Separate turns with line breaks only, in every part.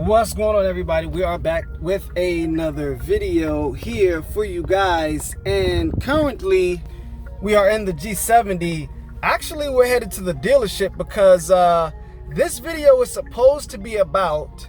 What's going on, everybody? We are back with another video here for you guys, and currently we are in the G70. Actually, we're headed to the dealership because this video is supposed to be about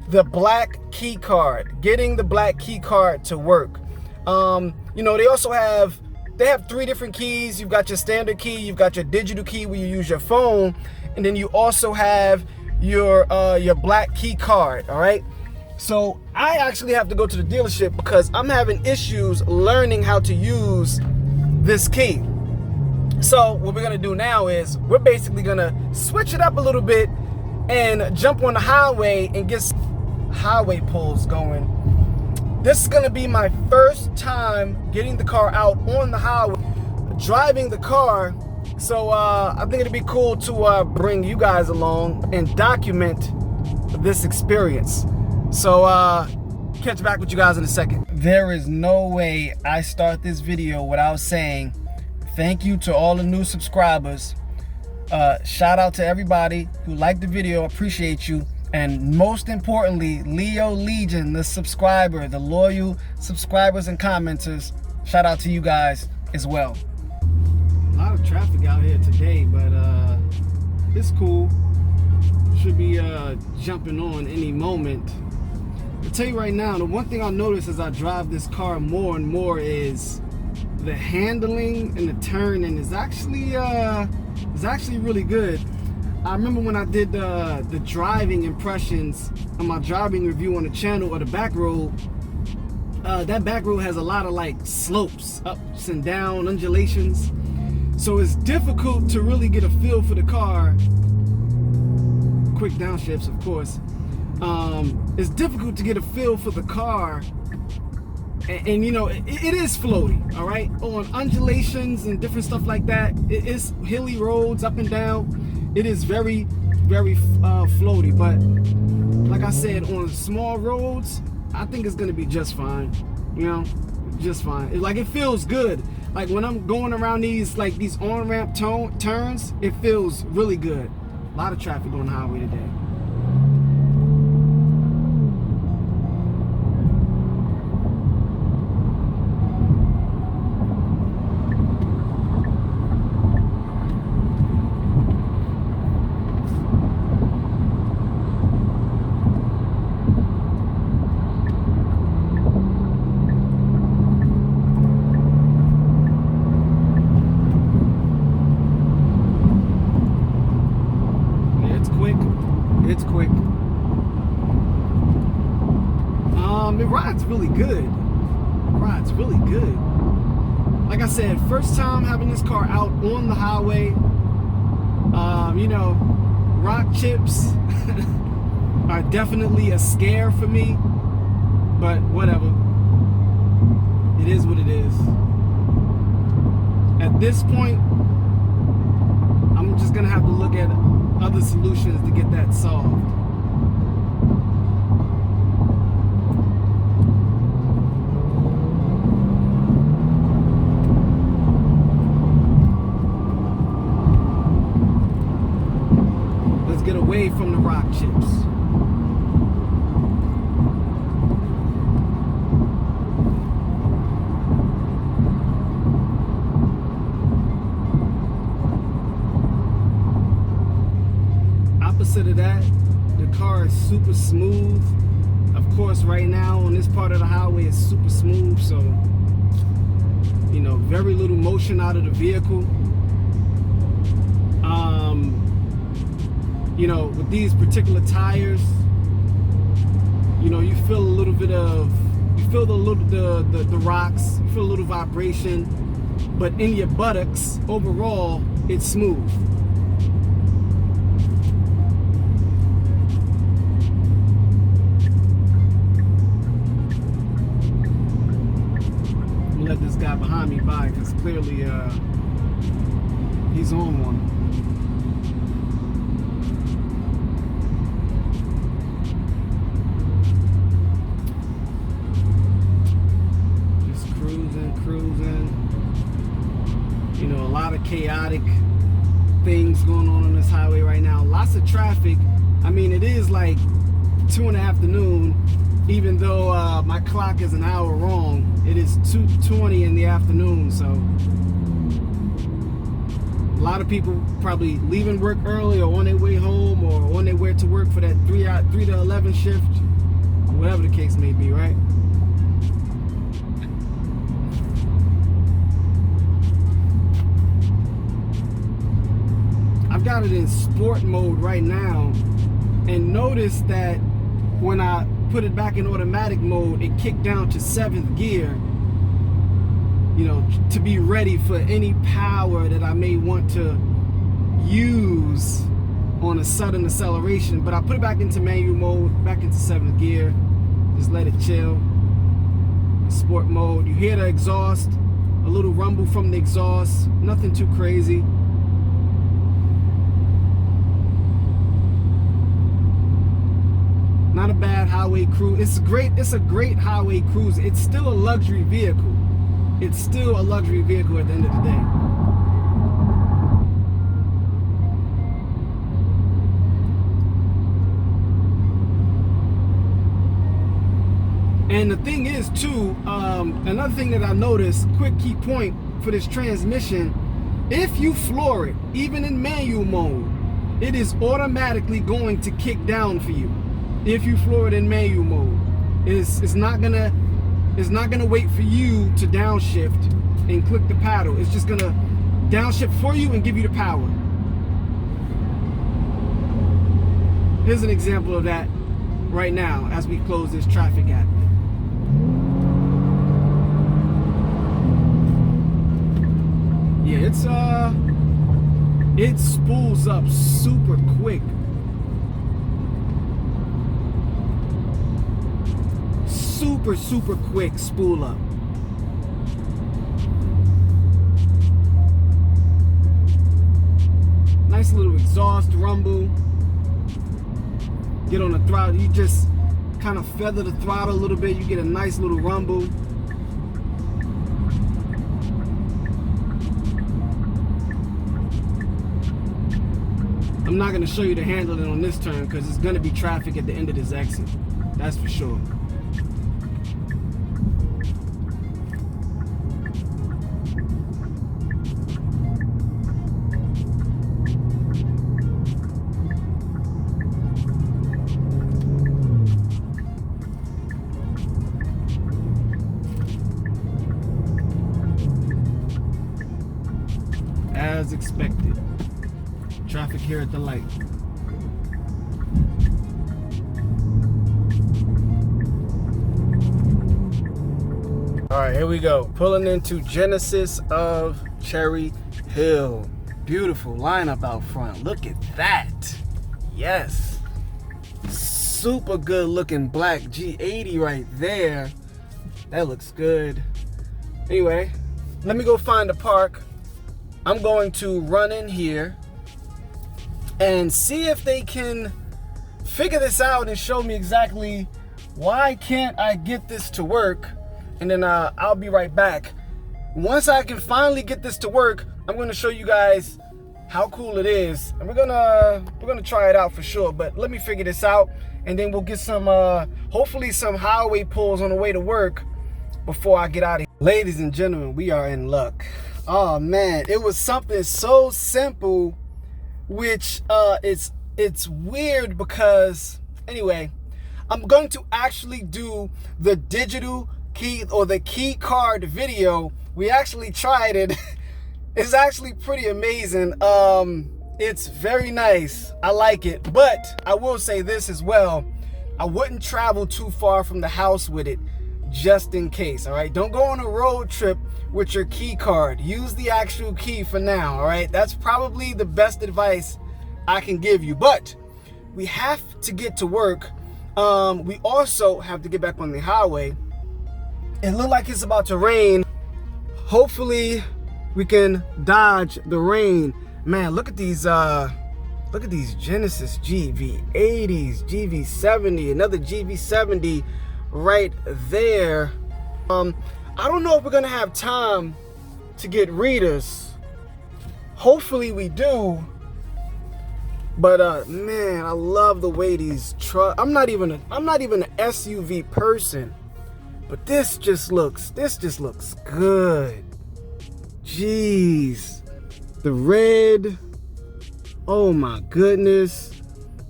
the black key card, getting the black key card to work. They also have three different keys. You've got your standard key, you've got your digital key where you use your phone, and then you also have your black key card. All right, so I actually have to go to the dealership because I'm having issues learning how to use this key. So what we're gonna do now is we're basically gonna switch it up a little bit and jump on the highway and get highway pulls going. This is gonna be my first time getting the car out on the highway, driving the car. So I think it'd be cool to bring you guys along and document this experience. So catch back with you guys in a second. There is no way I start this video without saying thank you to all the new subscribers. Shout out to everybody who liked the video. Appreciate you. And most importantly, Leo Legion, the subscriber, the loyal subscribers and commenters. Shout out to you guys as well. A lot of traffic out here today, but it's cool. Should be jumping on any moment. I'll tell you right now, the one thing I notice as I drive this car more and more is the handling and the turning is actually really good. I remember when I did the driving impressions on my driving review on the channel, or the back road. That back road has a lot of like slopes, ups and down, undulations. So it's difficult to really get a feel for the car. Quick downshifts, of course. It's difficult to get a feel for the car. And you know, it is floaty, all right? On undulations and different stuff like that. It is hilly roads, up and down. It is very, very floaty. But like I said, on small roads, I think it's gonna be just fine. You know, just fine. It feels good. Like when I'm going around these on-ramp turns, it feels really good. A lot of traffic on the highway today. It's quick. It rides really good. Rides really good. Like I said, first time having this car out on the highway. Rock chips are definitely a scare for me, but whatever. It is what it is. At this point, I'm just gonna have to look at other solutions to get that solved. Let's get away from the rock chips. Opposite of that, the car is super smooth. Of course, right now on this part of the highway it's super smooth, so very little motion out of the vehicle. With these particular tires, you feel a little bit of, the rocks, you feel a little vibration, but in your buttocks, overall, it's smooth. Let this guy behind me by, because clearly he's on one. Just cruising. A lot of chaotic things going on this highway right now. Lots of traffic. I mean, it is like 2 in the afternoon, even though my clock is an hour wrong. It is 2:20 in the afternoon, so a lot of people probably leaving work early or on their way home or on their way to work for that 3 to 11 shift, or whatever the case may be, right? I've got it in sport mode right now, and notice that when I put it back in automatic mode, it kicked down to 7th gear, you know, to be ready for any power that I may want to use on a sudden acceleration. But I put it back into manual mode, back into 7th gear, just let it chill. Sport mode, you hear the exhaust, a little rumble from the exhaust, nothing too crazy. Not a bad highway cruise. It's a great highway cruise. It's still a luxury vehicle. It's still a luxury vehicle at the end of the day. And the thing is too, another thing that I noticed, quick key point for this transmission, if you floor it, even in manual mode, it is automatically going to kick down for you. If you floor it in manual mode, it's not gonna wait for you to downshift and click the paddle. It's just gonna downshift for you and give you the power. Here's an example of that right now as we close this traffic gap. Yeah, it spools up super quick. Super quick spool up. Nice little exhaust rumble. Get on the throttle, you just kind of feather the throttle a little bit, you get a nice little rumble. I'm not going to show you the handling on this turn because it's going to be traffic at the end of this exit. That's for sure. As expected. Traffic here at the light. All right, here we go. Pulling into Genesis of Cherry Hill. Beautiful lineup out front. Look at that. Yes. Super good looking black G80 right there. That looks good. Anyway, let me go find a park. I'm going to run in here and see if they can figure this out and show me exactly why can't I get this to work, and then I'll be right back. Once I can finally get this to work, I'm going to show you guys how cool it is, and we're gonna try it out for sure. But let me figure this out, and then we'll get some hopefully some highway pulls on the way to work before I get out of here. Ladies and gentlemen, we are in luck. Oh man, it was something so simple, which it's weird because, anyway, I'm going to actually do the digital key or the key card video. We actually tried it. It's actually pretty amazing. It's very nice. I like it, but I will say this as well. I wouldn't travel too far from the house with it, just in case. All right, don't go on a road trip with your key card. Use the actual key for now. All right, that's probably the best advice I can give you. But we have to get to work. We also have to get back on the highway. It looked like it's about to rain. Hopefully we can dodge the rain. Man, look at these Genesis GV80s, GV70, another GV70 right there. I don't know if we're gonna have time to get readers. Hopefully we do. But man, I love the way these trucks. I'm not even an SUV person, but this just looks good. Jeez, the red. Oh my goodness.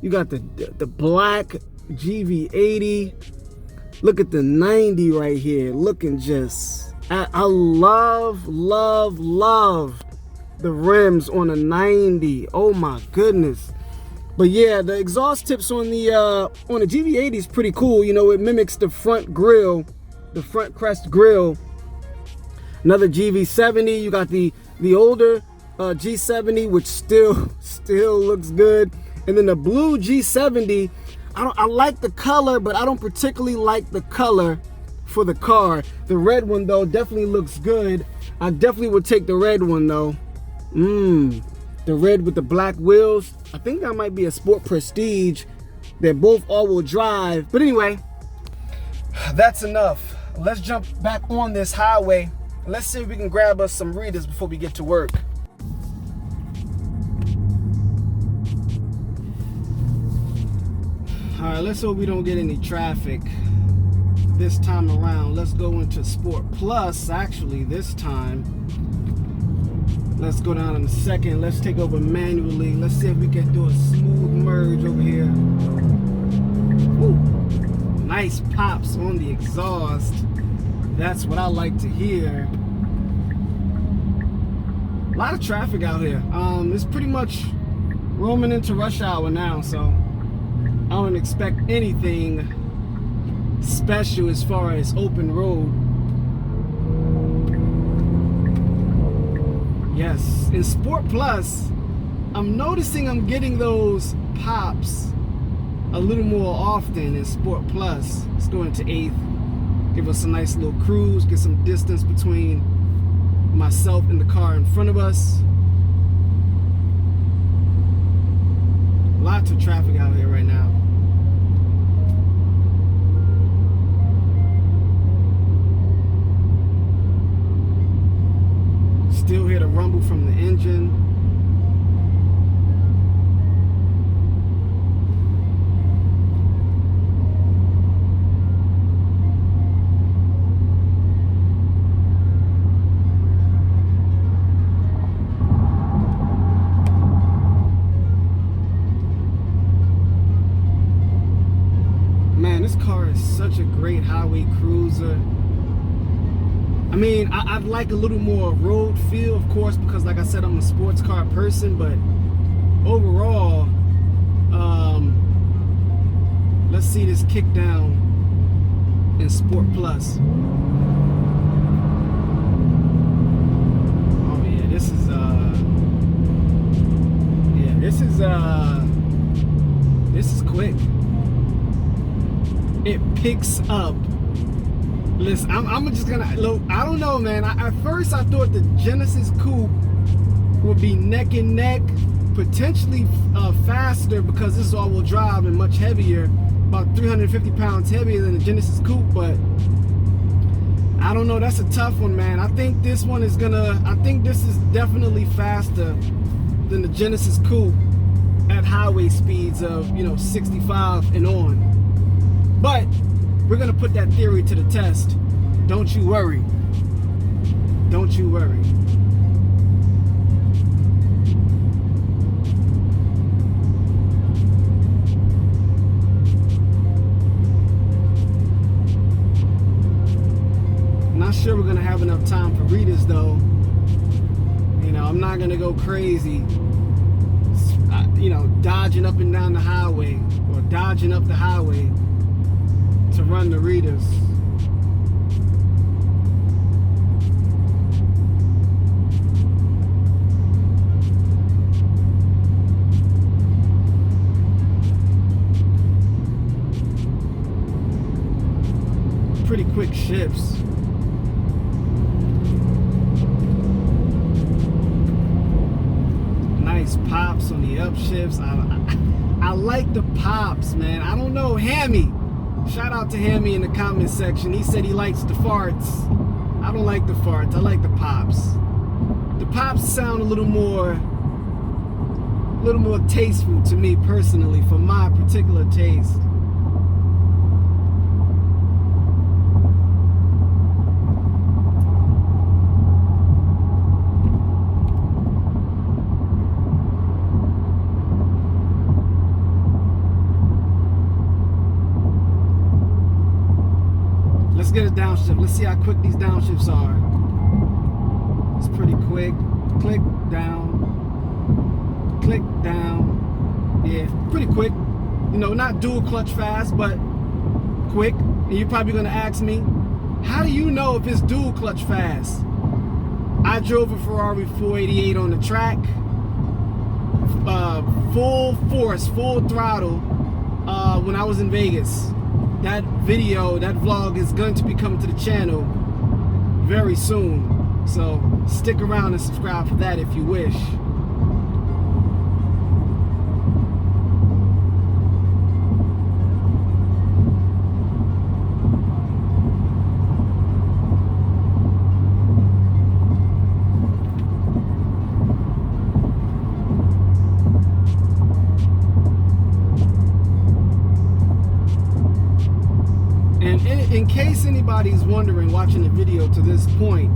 You got the black GV80. Look at the 90 right here. Looking just, I love the rims on a 90. Oh my goodness. But yeah, the exhaust tips on the GV80 is pretty cool. You know, it mimics the front grille, the front crest grille. Another GV70. You got the older G70, which still looks good. And then the blue G70. I like the color, but I don't particularly like the color for the car. The red one though definitely looks good. I definitely would take the red one though. The red with the black wheels. I think that might be a Sport Prestige. They're both all-wheel drive. But anyway, that's enough. Let's jump back on this highway. Let's see if we can grab us some readers before we get to work. All right, let's hope we don't get any traffic this time around. Let's go into Sport Plus, actually, this time. Let's go down in a second. Let's take over manually. Let's see if we can do a smooth merge over here. Woo. Nice pops on the exhaust. That's what I like to hear. A lot of traffic out here. It's pretty much roaming into rush hour now, so I don't expect anything special as far as open road. Yes, in Sport Plus, I'm noticing I'm getting those pops a little more often in Sport Plus. Let's go into 8th, give us a nice little cruise, get some distance between myself and the car in front of us. Lots of traffic out here right now. Still hear the rumble from the engine. Man, this car is such a great highway cruiser. I mean, I'd like a little more road feel, of course, because like I said, I'm a sports car person, but overall, let's see this kick down in Sport Plus. Oh yeah, this is quick. It picks up. Listen, I'm just gonna look. I don't know, man. At first, I thought the Genesis Coupe would be neck and neck, potentially faster because this is all-wheel drive and much heavier, about 350 pounds heavier than the Genesis Coupe. But I don't know. That's a tough one, man. I think this one is gonna. I think this is definitely faster than the Genesis Coupe at highway speeds of 65 and on. But we're gonna put that theory to the test. Don't you worry. Don't you worry. Not sure we're gonna have enough time for readers though. I'm not gonna go crazy, dodging up and down the highway or dodging up the highway to run the readers. Pretty quick shifts. Nice pops on the upshifts. I like the pops, man. I don't know, Hammy. Shout out to Hammy in the comment section. He said he likes the farts. I don't like the farts. I like the pops. The pops sound a little more a little more tasteful to me personally, for my particular taste. Let's get a downshift. Let's see how quick these downshifts are. It's pretty quick. Click down. Click down. Yeah, pretty quick. You know, not dual clutch fast, but quick. And you're probably gonna ask me, how do you know if it's dual clutch fast? I drove a Ferrari 488 on the track, full force, full throttle, when I was in Vegas. That video, that vlog is going to be coming to the channel very soon. So stick around and subscribe for that if you wish. In case anybody's wondering, watching the video to this point,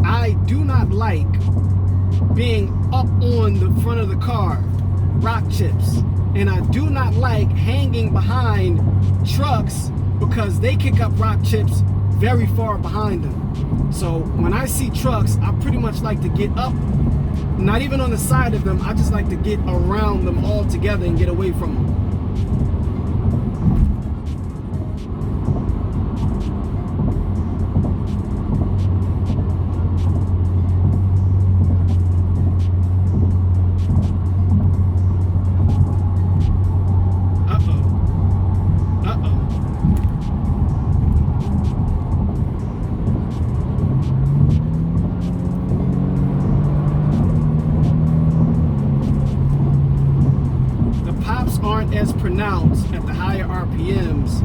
I do not like being up on the front of the car, rock chips, and I do not like hanging behind trucks because they kick up rock chips very far behind them. So when I see trucks, I pretty much like to get up, not even on the side of them, I just like to get around them all together and get away from them. Aren't as pronounced at the higher RPMs.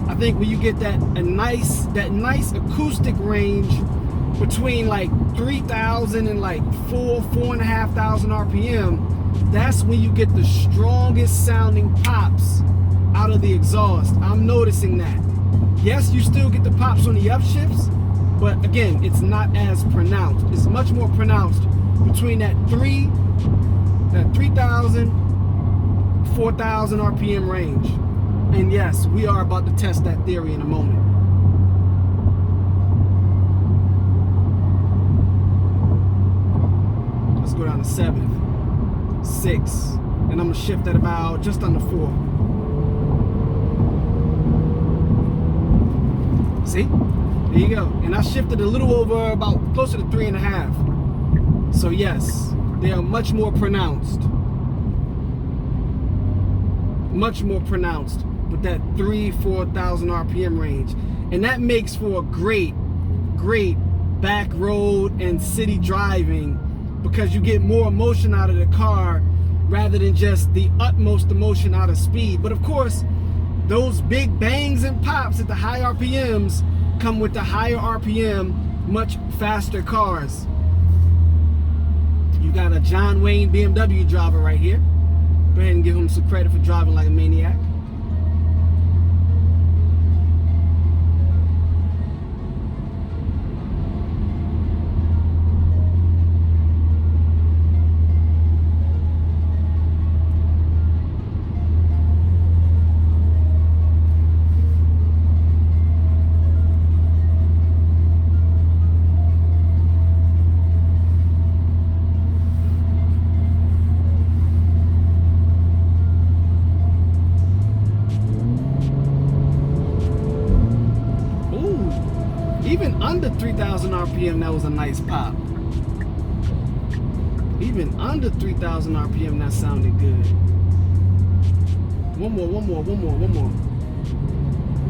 I think when you get that nice acoustic range between like 3,000 and like 4,500 RPM, that's when you get the strongest sounding pops out of the exhaust. I'm noticing that. Yes, you still get the pops on the upshifts, but again, it's not as pronounced. It's much more pronounced between that 3,000 4,000 RPM range. And yes, we are about to test that theory in a moment. Let's go down to 7th, 6, and I'm gonna shift at about just under 4. See? There you go. And I shifted a little over, about closer to 3.5. So yes, they are much more pronounced. Much more pronounced with that 3,000-4,000 RPM range, and that makes for a great back road and city driving because you get more emotion out of the car rather than just the utmost emotion out of speed. But of course, those big bangs and pops at the high RPMs come with the higher RPM, much faster cars. You got a John Wayne BMW driver right here. Go ahead and give him some credit for driving like a maniac. Even under 3,000 RPM, that was a nice pop. Even under 3,000 RPM, that sounded good. One more.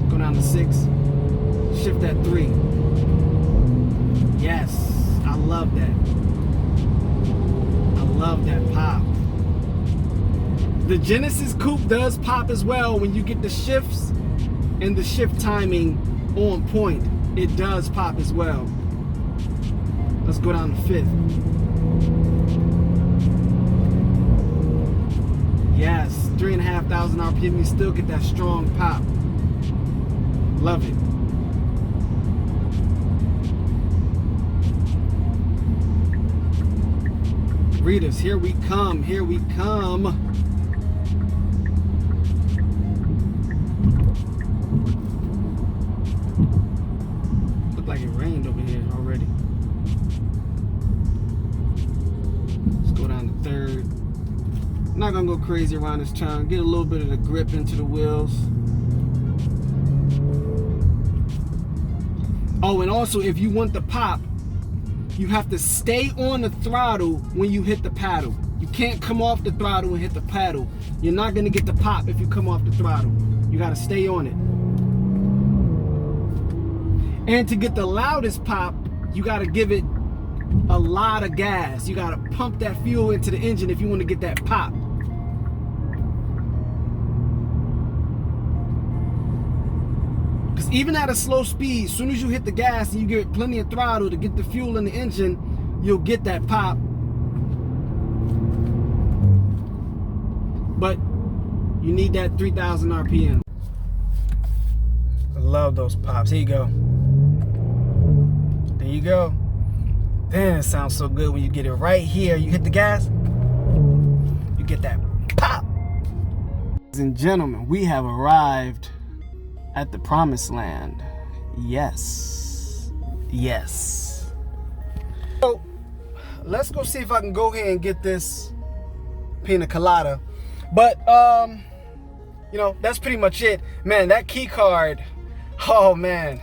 Go down to 6. Shift at 3. Yes, I love that. I love that pop. The Genesis Coupe does pop as well when you get the shifts and the shift timing on point. It does pop as well. Let's go down to 5th. Yes, 3,500 RPM, you still get that strong pop. Love it. Readers, here we come, here we come. Looked like it rained over here already. Let's go down to third. I'm not gonna go crazy around this turn. Get a little bit of the grip into the wheels. Oh, and also if you want the pop, you have to stay on the throttle when you hit the paddle. You can't come off the throttle and hit the paddle. You're not gonna get the pop if you come off the throttle. You gotta stay on it. And to get the loudest pop, you gotta give it a lot of gas. You gotta pump that fuel into the engine if you wanna get that pop. Because even at a slow speed, as soon as you hit the gas and you get plenty of throttle to get the fuel in the engine, you'll get that pop. But you need that 3,000 RPM. I love those pops. Here you go. There you go. Man, it sounds so good when you get it right here. You hit the gas, you get that pop. Ladies and gentlemen, we have arrived at the promised land. Yes. Yes. So, let's go see if I can go ahead and get this pina colada. But, you know, that's pretty much it. Man, that key card, oh man.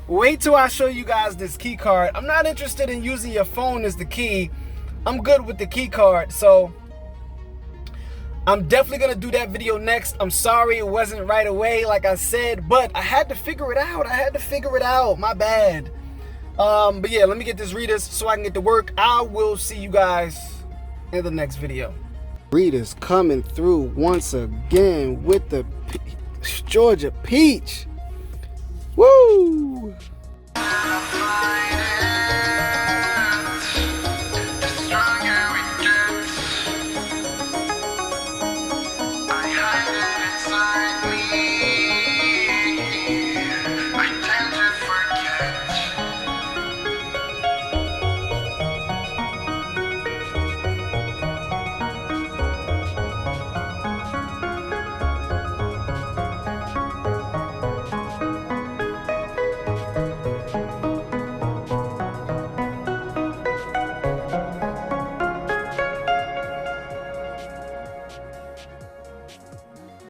Wait till I show you guys this key card. I'm not interested in using your phone as the key. I'm good with the key card, so I'm definitely gonna do that video next. I'm sorry it wasn't right away, like I said, but I had to figure it out. My bad. But yeah, let me get this readers so I can get to work. I will see you guys in the next video. Readers coming through once again with the Georgia Peach. Woo!